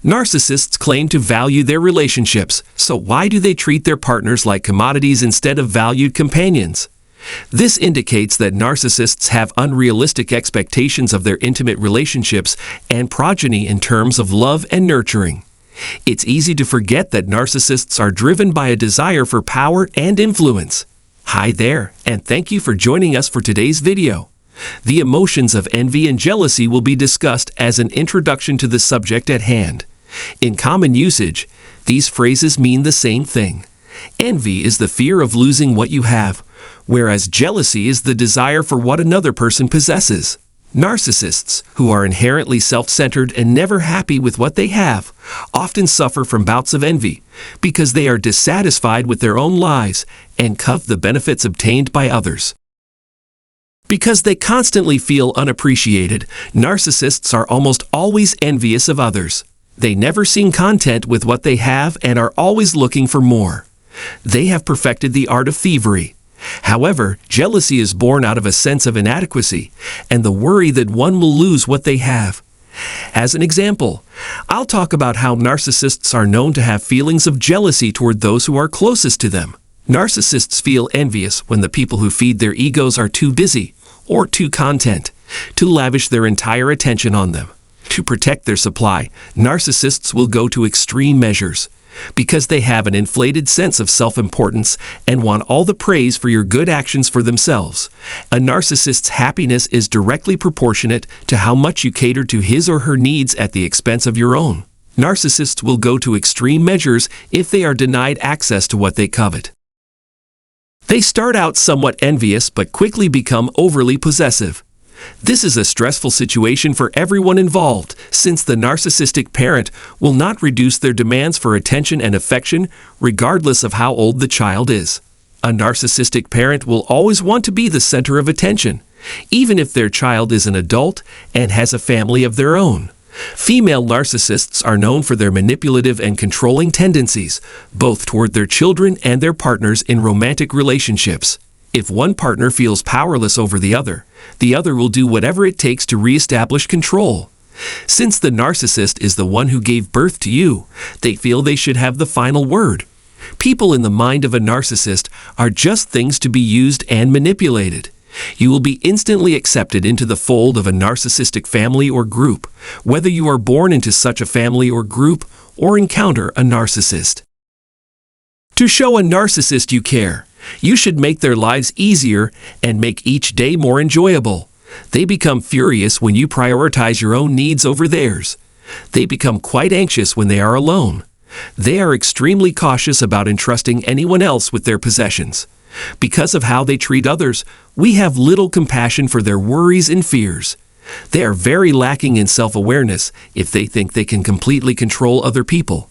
Narcissists claim to value their relationships, so why do they treat their partners like commodities instead of valued companions? This indicates that narcissists have unrealistic expectations of their intimate relationships and progeny in terms of love and nurturing. It's easy to forget that narcissists are driven by a desire for power and influence. Hi there, and thank you for joining us for today's video. The emotions of envy and jealousy will be discussed as an introduction to the subject at hand. In common usage, these phrases mean the same thing. Envy is the fear of losing what you have, whereas jealousy is the desire for what another person possesses. Narcissists, who are inherently self-centered and never happy with what they have, often suffer from bouts of envy because they are dissatisfied with their own lives and covet the benefits obtained by others. Because they constantly feel unappreciated, narcissists are almost always envious of others. They never seem content with what they have and are always looking for more. They have perfected the art of thievery. However, jealousy is born out of a sense of inadequacy and the worry that one will lose what they have. As an example, I'll talk about how narcissists are known to have feelings of jealousy toward those who are closest to them. Narcissists feel envious when the people who feed their egos are too busy or too content to lavish their entire attention on them. To protect their supply, narcissists will go to extreme measures. Because they have an inflated sense of self-importance and want all the praise for your good actions for themselves, a narcissist's happiness is directly proportionate to how much you cater to his or her needs at the expense of your own. Narcissists will go to extreme measures if they are denied access to what they covet. They start out somewhat envious but quickly become overly possessive. This is a stressful situation for everyone involved, since the narcissistic parent will not reduce their demands for attention and affection regardless of how old the child is. A narcissistic parent will always want to be the center of attention, even if their child is an adult and has a family of their own. Female narcissists are known for their manipulative and controlling tendencies, both toward their children and their partners in romantic relationships. If one partner feels powerless over the other will do whatever it takes to reestablish control. Since the narcissist is the one who gave birth to you, they feel they should have the final word. People in the mind of a narcissist are just things to be used and manipulated. You will be instantly accepted into the fold of a narcissistic family or group, whether you are born into such a family or group or encounter a narcissist. To show a narcissist you care, you should make their lives easier and make each day more enjoyable. They become furious when you prioritize your own needs over theirs. They become quite anxious when they are alone. They are extremely cautious about entrusting anyone else with their possessions. Because of how they treat others, we have little compassion for their worries and fears. They are very lacking in self-awareness if they think they can completely control other people.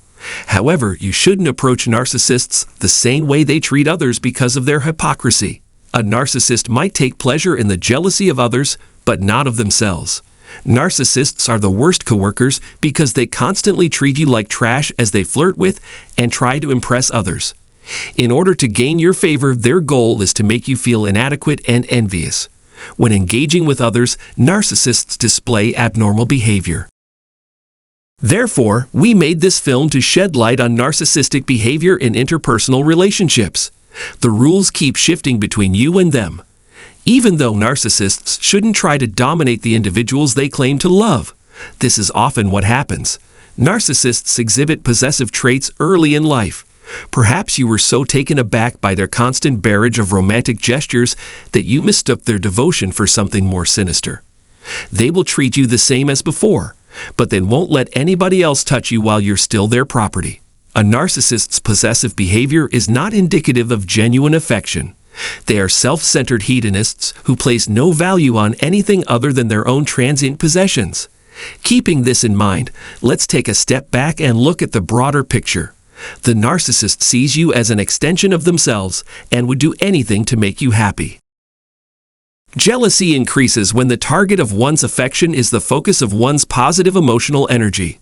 However, you shouldn't approach narcissists the same way they treat others because of their hypocrisy. A narcissist might take pleasure in the jealousy of others, but not of themselves. Narcissists are the worst coworkers because they constantly treat you like trash as they flirt with and try to impress others. In order to gain your favor, their goal is to make you feel inadequate and envious. When engaging with others, narcissists display abnormal behavior. Therefore, we made this film to shed light on narcissistic behavior in interpersonal relationships. The rules keep shifting between you and them. Even though narcissists shouldn't try to dominate the individuals they claim to love, this is often what happens. Narcissists exhibit possessive traits early in life. Perhaps you were so taken aback by their constant barrage of romantic gestures that you mistook their devotion for something more sinister. They will treat you the same as before, but then won't let anybody else touch you while you're still their property. A narcissist's possessive behavior is not indicative of genuine affection. They are self-centered hedonists who place no value on anything other than their own transient possessions. Keeping this in mind, let's take a step back and look at the broader picture. The narcissist sees you as an extension of themselves and would do anything to make you happy. Jealousy increases when the target of one's affection is the focus of one's positive emotional energy.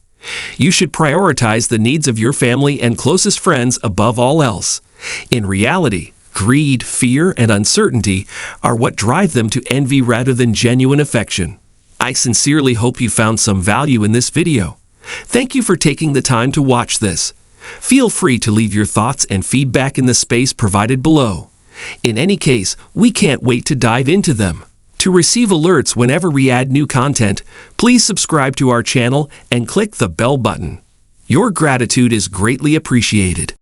You should prioritize the needs of your family and closest friends above all else. In reality, greed, fear, and uncertainty are what drive them to envy rather than genuine affection. I sincerely hope you found some value in this video. Thank you for taking the time to watch this. Feel free to leave your thoughts and feedback in the space provided below. In any case, we can't wait to dive into them. To receive alerts whenever we add new content, please subscribe to our channel and click the bell button. Your gratitude is greatly appreciated.